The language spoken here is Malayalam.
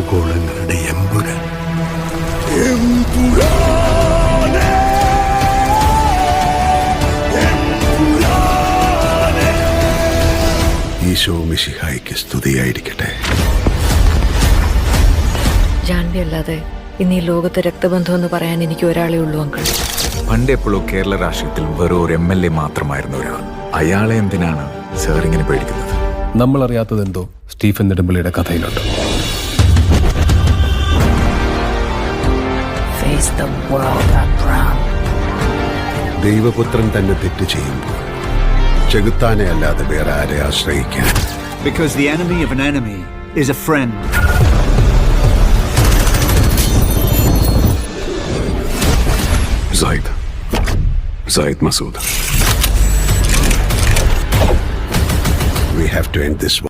കാർഗോളങ്ങളുടെ എമ്പുരാൻ. ഈശോ മിശിഹായ്ക്ക് സ്തുതിയായിരിക്കട്ടെ. ജാൻവി അല്ലാതെ ഇന്ന് ഈ ലോകത്തെ രക്തബന്ധം എന്ന് പറയാൻ എനിക്ക് ഒരാളേ ഉള്ളൂ അങ്കിൾ. പണ്ടെപ്പോഴോ കേരള രാഷ്ട്രീയത്തിൽ വെറും ഒരു MLA മാത്രമായിരുന്ന ഒരാൾ. അയാളെ എന്തിനാണ് സാർ ഇങ്ങനെ പേടിക്കുന്നത്? നമ്മൾ അറിയാത്തതെന്തോ സ്റ്റീഫൻ നെടുമ്പള്ളിയുടെ കഥയിലുണ്ട്. ദൈവപുത്രൻ തന്നെ തെറ്റ് ചെയ്യുമ്പോൾ ചെകുത്താനെ അല്ലാതെ വേറെ ആരെ ആശ്രയിക്കാൻ? Because the enemy of an enemy is a friend. Zaid Masood. We have to end this war.